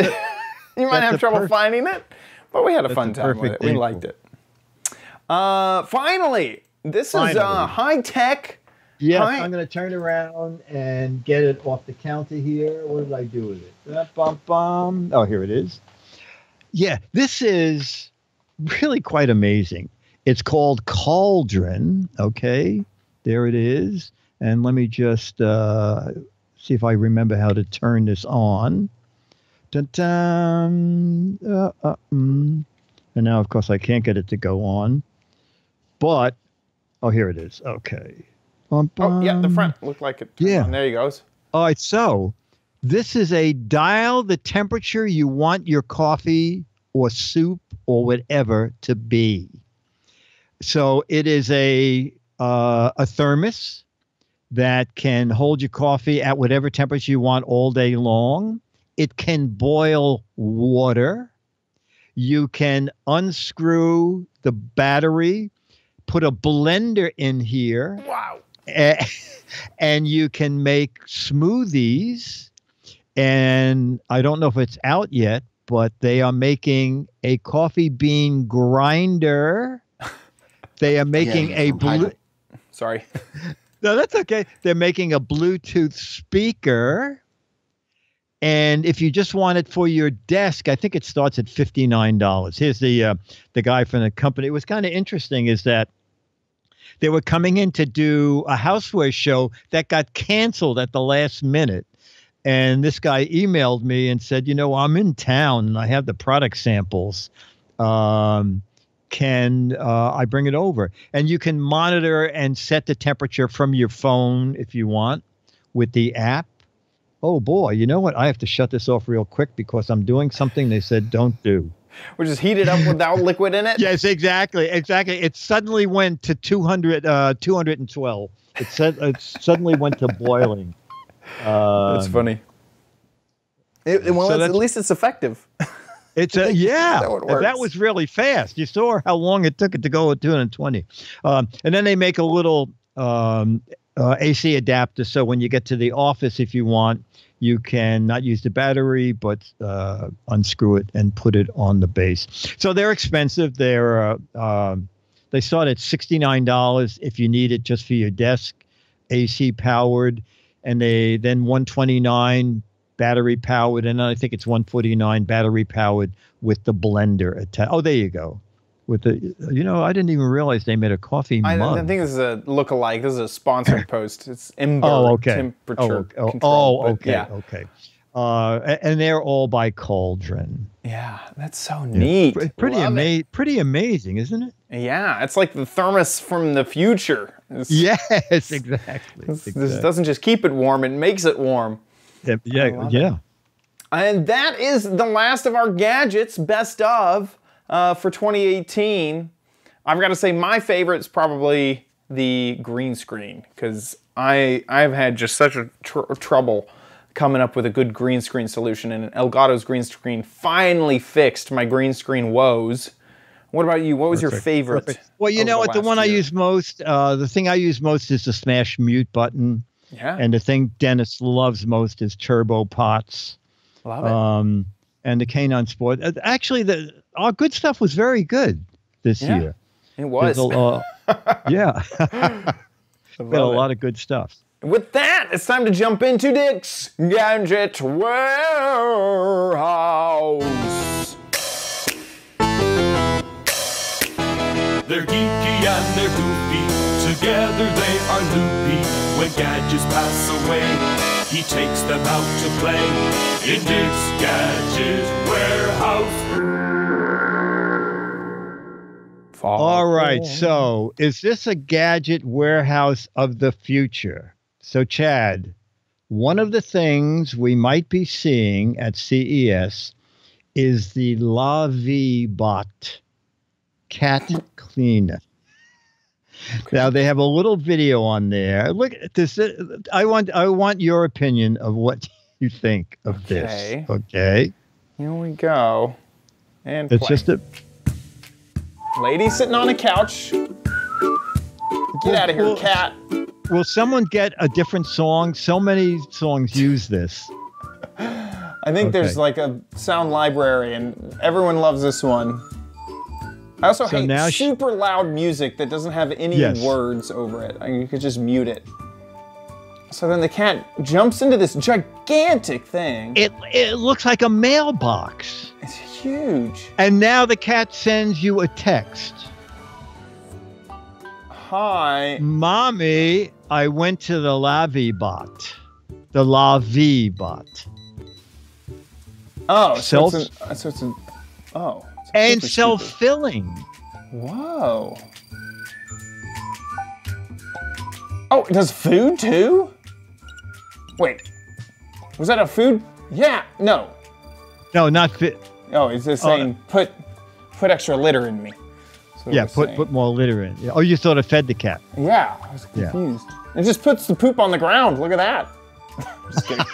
You might have trouble finding it, but we had a fun time with it. We liked it. Finally, this is high tech. Yes, I'm going to turn around and get it off the counter here. What did I do with it? Oh, here it is. Yeah, this is really quite amazing. It's called Cauldron. Okay, there it is. And let me just see if I remember how to turn this on. Dun-dun. And now, of course, I can't get it to go on. But, here it is. Okay. Oh, yeah, the front looked like it. Yeah. There you goes. All right, so this is a dial the temperature you want your coffee or soup or whatever to be. So it is a thermos that can hold your coffee at whatever temperature you want all day long. It can boil water. You can unscrew the battery, put a blender in here. Wow. And you can make smoothies. And I don't know if it's out yet, but they are making a coffee bean grinder. They are making Sorry. No, that's okay. They're making a Bluetooth speaker. And if you just want it for your desk, I think it starts at $59. Here's the guy from the company. It was kind of interesting is that they were coming in to do a houseware show that got canceled at the last minute. And this guy emailed me and said, I'm in town and I have the product samples. Can I bring it over? And you can monitor and set the temperature from your phone if you want with the app. Oh, boy, you know what? I have to shut this off real quick because I'm doing something they said don't do. Which is heat it up without liquid in it? Yes, exactly. It suddenly went to 212. It suddenly went to boiling. That's funny. At least it's effective. It's that was really fast. You saw how long it took it to go at 220. And then they make a little AC adapter. So when you get to the office, if you want, you can not use the battery, but unscrew it and put it on the base. So they're expensive. They start at $69 if you need it just for your desk, AC powered, and then $129 battery powered, and I think it's $149 battery powered with the blender attached. Oh, there you go. With the, I didn't even realize they made a coffee mug. I think this is a look-alike. This is a sponsored post. It's Ember temperature control. Okay. Yeah. Okay. And they're all by Cauldron. Yeah, that's so neat. Pretty amazing, isn't it? Yeah, it's like the thermos from the future. Yes, exactly. This doesn't just keep it warm; it makes it warm. Yeah. And that is the last of our gadgets, best of. For 2018, I've got to say my favorite is probably the green screen because I've had just such a trouble coming up with a good green screen solution, and Elgato's green screen finally fixed my green screen woes. What about you? What was your favorite? Perfect. Well, you know what? The one I use most, the thing I use most is the smash mute button. Yeah. And the thing Dennis loves most is turbo pots. Love it. And the Canine Sport. Actually, our good stuff was very good this year. It was. Yeah. We had a lot of good stuff. With that, it's time to jump into Dick's Gadget Warehouse. They're geeky and they're goofy. Together they are loopy. When gadgets pass away, he takes them out to play in Dick's Gadget Warehouse. All right, so is this a gadget warehouse of the future? So, Chad, one of the things we might be seeing at CES is the La Vie Bot cat cleaner. Now they have a little video on there. Look at this. I want your opinion of what you think of this. Okay. Here we go. And it's play. just a lady sitting on a couch. Get out of here, cat. Will someone get a different song? So many songs use this. I think there's like a sound library, and everyone loves this one. I also hate super loud music that doesn't have any words over it. You could just mute it. So then the cat jumps into this gigantic thing. It looks like a mailbox. It's huge. And now the cat sends you a text. Hi. Mommy, I went to the La Vie Bot. The La Vie Bot. Oh, so it's and self-filling. Whoa. Oh, it does food too? Wait, was that a food? Yeah, no. No, not fit. Oh, it's just saying put extra litter in me. Yeah, put more litter in. Oh, you thought it fed the cat. Yeah, I was confused. It just puts the poop on the ground. Look at that. Just kidding.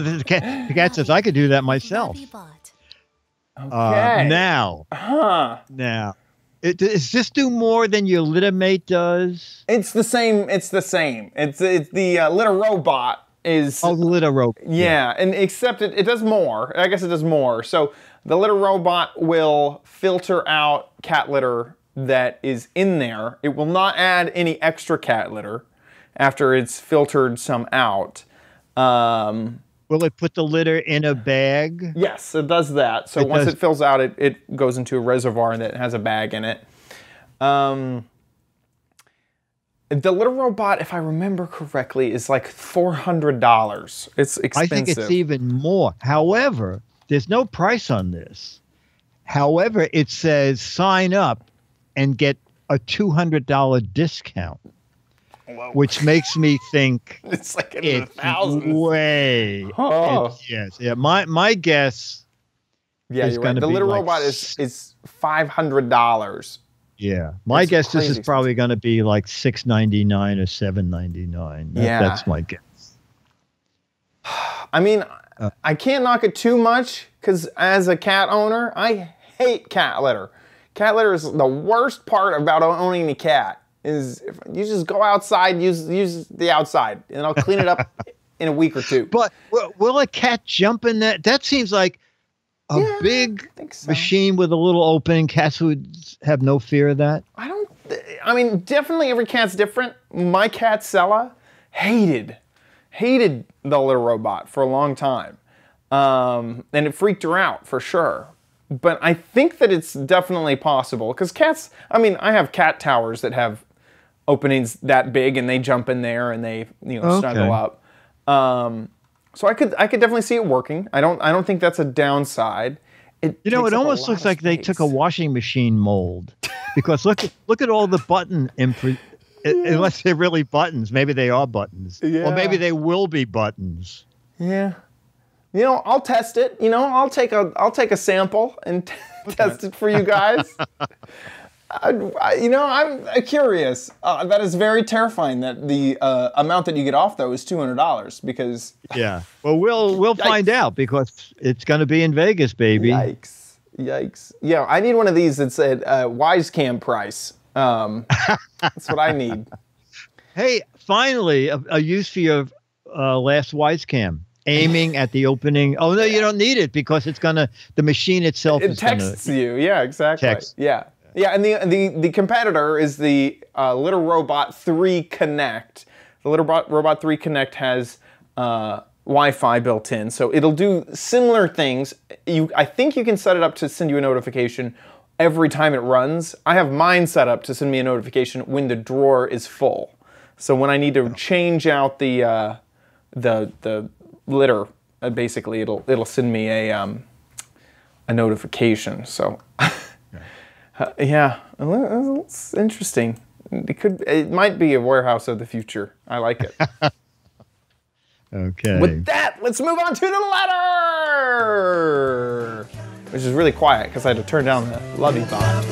Just kidding. The cat says, I could do that myself. Okay. Now. Does this do more than your Littermate does? It's the same. It's the same. It's the Litter Robot is. Oh, the Litter Robot. Yeah, and except it does more. I guess it does more. So the Litter Robot will filter out cat litter that is in there. It will not add any extra cat litter after it's filtered some out. Will it put the litter in a bag? Yes, it does that. So once it fills out, it goes into a reservoir that has a bag in it. The Litter Robot, if I remember correctly, is like $400. It's expensive. I think it's even more. However, there's no price on this. However, it says sign up and get a $200 discount. Whoa. Which makes me think it's like in the thousands. Way. Oh. Yes. Yeah. My guess. Yeah, you're right. The Litter Robot is $500. Yeah. My guess this is probably going to be like $6.99 or $7.99. That's my guess. I mean, I can't knock it too much because as a cat owner, I hate cat litter. Cat litter is the worst part about owning a cat. Is if you just go outside, use the outside, and I'll clean it up in a week or two. But will a cat jump in that? That seems like a big machine with a little opening. Cats would have no fear of that. I mean, definitely every cat's different. My cat, Sella, hated the Litter Robot for a long time. And it freaked her out for sure. But I think that it's definitely possible because cats, I mean, I have cat towers that have openings that big and they jump in there and they snuggle up. So I could definitely see it working. I don't think that's a downside. It almost looks like they took a washing machine mold because look at all the button imprint. Unless they're really buttons, maybe they are buttons, or maybe they will be buttons. Yeah. I'll test it. I'll take a sample and test it for you guys. I'm curious. That is very terrifying. That the amount that you get off though is $200 because. Yeah. Well, we'll find out because it's going to be in Vegas, baby. Yikes! Yeah, I need one of these that's at Wisecam price. That's what I need. Hey, finally, a use for your last Wisecam. Aiming at the opening. Oh no, you don't need it because the machine itself is texts you. Yeah, exactly. Yeah, and the competitor is the Litter Robot 3 Connect. The Litter Robot 3 Connect has Wi-Fi built in, so it'll do similar things. I think you can set it up to send you a notification every time it runs. I have mine set up to send me a notification when the drawer is full. So when I need to change out the litter, basically it'll send me a notification. So yeah, it's interesting. It might be a warehouse of the future. I like it. Okay. With that, let's move on to the letter, which is really quiet because I had to turn down the lovey bot.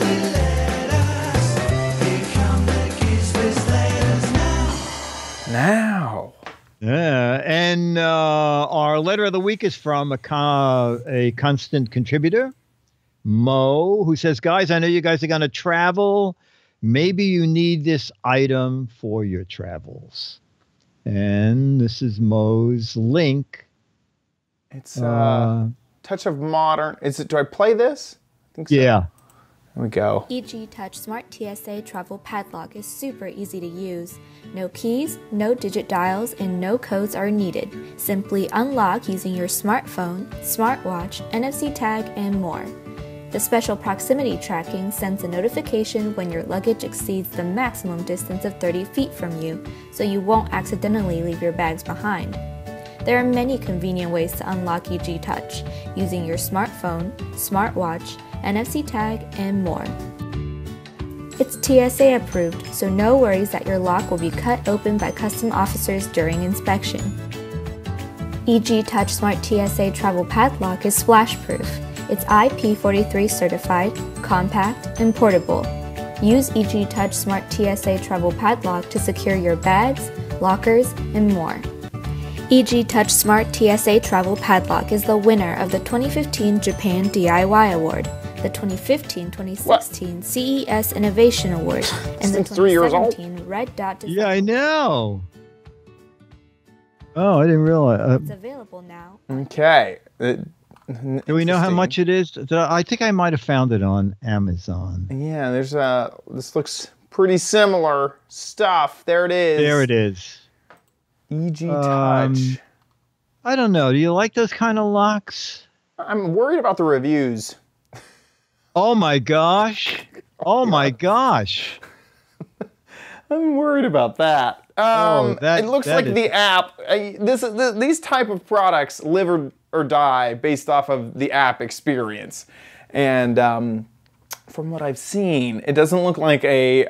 Now. Yeah, and our letter of the week is from a constant contributor, Mo, who says, guys, I know you guys are going to travel. Maybe you need this item for your travels. And this is Mo's link. It's touch of modern. Is it? Do I play this? I think so. Yeah. Here we go. EG Touch Smart TSA Travel Padlock is super easy to use. No keys, no digit dials, and no codes are needed. Simply unlock using your smartphone, smartwatch, NFC tag, and more. The special proximity tracking sends a notification when your luggage exceeds the maximum distance of 30 feet from you, so you won't accidentally leave your bags behind. There are many convenient ways to unlock EG Touch, using your smartphone, smartwatch, NFC tag, and more. It's TSA approved, so no worries that your lock will be cut open by custom officers during inspection. EG Touch Smart TSA Travel Padlock is splash-proof. It's IP43 certified, compact, and portable. Use EG Touch Smart TSA Travel Padlock to secure your bags, lockers, and more. EG Touch Smart TSA Travel Padlock is the winner of the 2015 Japan DIY Award, the 2015-2016 CES Innovation Award, and the 2017 Red Dot Design. Yeah, I know. Oh, I didn't realize. It's available now. Okay. Do we know how much it is? I think I might have found it on Amazon. Yeah, there's this looks pretty similar stuff. There it is. There it is. EG Touch. I don't know. Do you like those kind of locks? I'm worried about the reviews. Oh my gosh. Oh my gosh. I'm worried about that. It looks like the app. These type of products live or die based off of the app experience. And from what I've seen, it doesn't look like a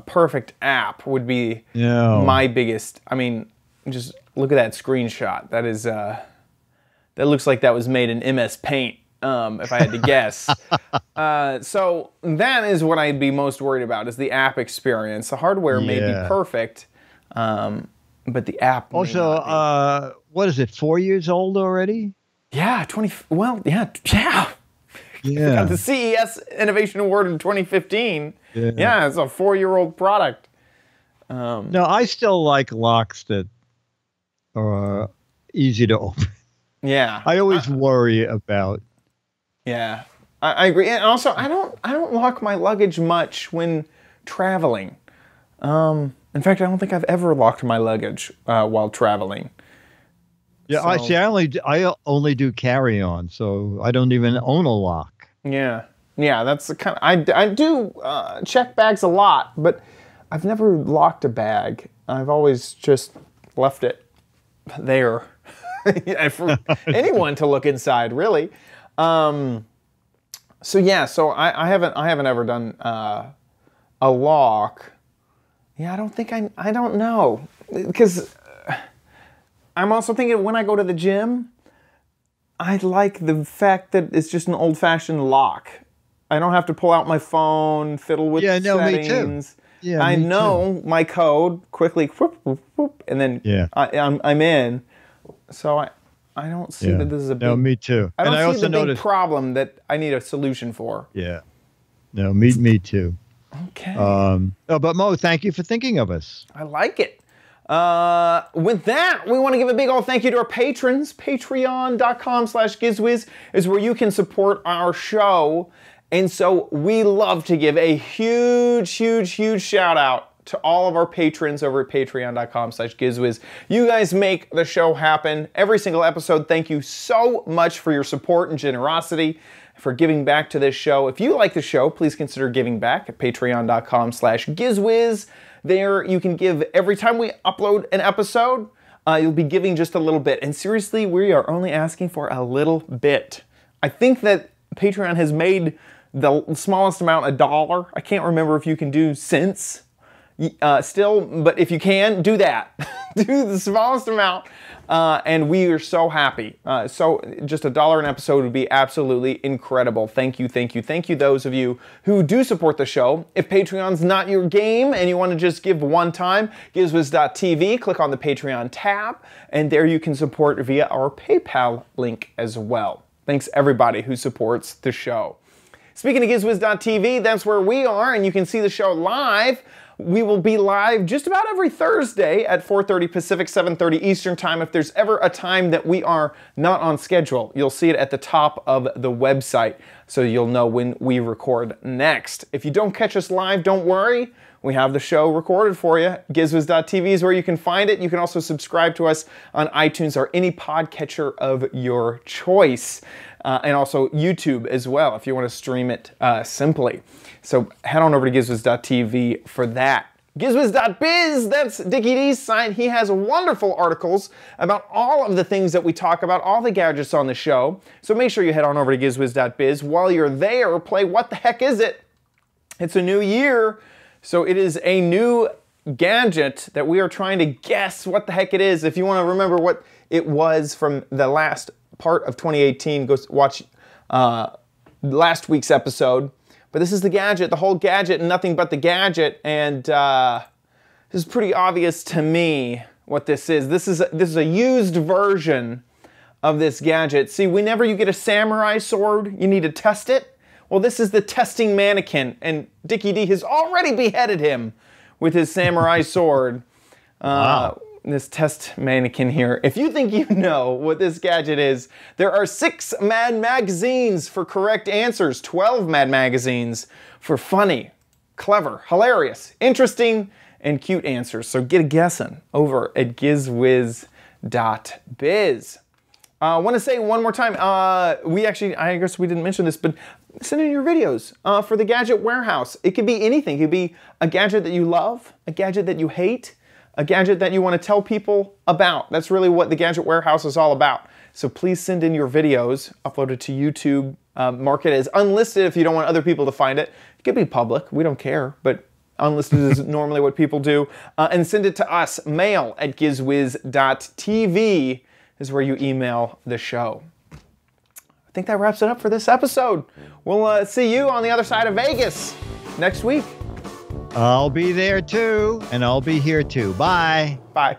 perfect app would be my biggest. I mean, just look at that screenshot. That is that looks like that was made in MS Paint. If I had to guess. So that is what I'd be most worried about is the app experience. The hardware may be perfect, but the app also, what is it, 4 years old already? Yeah, yeah. Got the CES Innovation Award in 2015. Yeah, it's a 4-year-old product. No, I still like locks that are easy to open. Yeah. I always worry about. Yeah, I agree. And also, I don't lock my luggage much when traveling. In fact, I don't think I've ever locked my luggage while traveling. Yeah, So- I only do carry-on, so I don't even own a lock. Yeah, that's the kind of, I do check bags a lot, but I've never locked a bag. I've always just left it there for anyone to look inside, really. So yeah, so I haven't ever done a lock. Yeah, I don't know, because I'm also thinking when I go to the gym, I like the fact that it's just an old-fashioned lock. I don't have to pull out my phone, fiddle with settings. Me too. Yeah, I know my code quickly, whoop, whoop, whoop, and then I'm in. So I don't see that this is a big. No, me too. I don't and I see also the big problem that I need a solution for. Yeah. No, me too. Okay. But Mo, thank you for thinking of us. I like it. With that, we want to give a big old thank you to our patrons. Patreon.com/Giz Wiz is where you can support our show. And so we love to give a huge shout out to all of our patrons over at patreon.com/Giz Wiz. You guys make the show happen every single episode. Thank you so much for your support and generosity, for giving back to this show. If you like the show, please consider giving back at patreon.com/Giz Wiz. There you can give every time we upload an episode. You'll be giving just a little bit. And seriously, we are only asking for a little bit. I think that Patreon has made the smallest amount $1. I can't remember if you can do cents still, but if you can, do that. do the smallest amount. And we are so happy. So just $1 an episode would be absolutely incredible. Thank you, thank you, thank you, those of you who do support the show. If Patreon's not your game and you want to just give one time, gizwiz.tv, click on the Patreon tab, and there you can support via our PayPal link as well. Thanks everybody who supports the show. Speaking of gizwiz.tv, that's where we are, and you can see the show live. We will be live just about every Thursday at 4:30 Pacific, 7:30 Eastern Time. If there's ever a time that we are not on schedule, you'll see it at the top of the website, so you'll know when we record next. If you don't catch us live, don't worry. We have the show recorded for you. Gizwiz.tv is where you can find it. You can also subscribe to us on iTunes or any podcatcher of your choice. And also YouTube as well, if you want to stream it simply. So head on over to gizwiz.tv for that. Gizwiz.biz, that's Dickie D's site. He has wonderful articles about all of the things that we talk about, all the gadgets on the show. So make sure you head on over to gizwiz.biz. While you're there, play What the Heck Is It? It's a new year, so it is a new gadget that we are trying to guess what the heck it is. If you want to remember what it was from the last part of 2018, go watch last week's episode. But this is the gadget, the whole gadget and nothing but the gadget, and this is pretty obvious to me what this is. This is a used version of this gadget. See, whenever you get a samurai sword, you need to test it. Well, this is the testing mannequin, and Dickie D has already beheaded him with his samurai sword. Wow. This test mannequin here. If you think you know what this gadget is, there are 6 Mad Magazines for correct answers, 12 Mad Magazines for funny, clever, hilarious, interesting, and cute answers. So get a guessing over at gizwiz.biz. I want to say one more time, I guess we didn't mention this, but send in your videos for the Gadget Warehouse. It could be anything. It could be a gadget that you love, a gadget that you hate, a gadget that you want to tell people about. That's really what the Gadget Warehouse is all about. So please send in your videos, upload it to YouTube, mark it as unlisted if you don't want other people to find it. It could be public, we don't care, but unlisted is normally what people do. And send it to us, mail at gizwiz.tv is where you email the show. I think that wraps it up for this episode. We'll see you on the other side of Vegas next week. I'll be there too, and I'll be here too. Bye. Bye.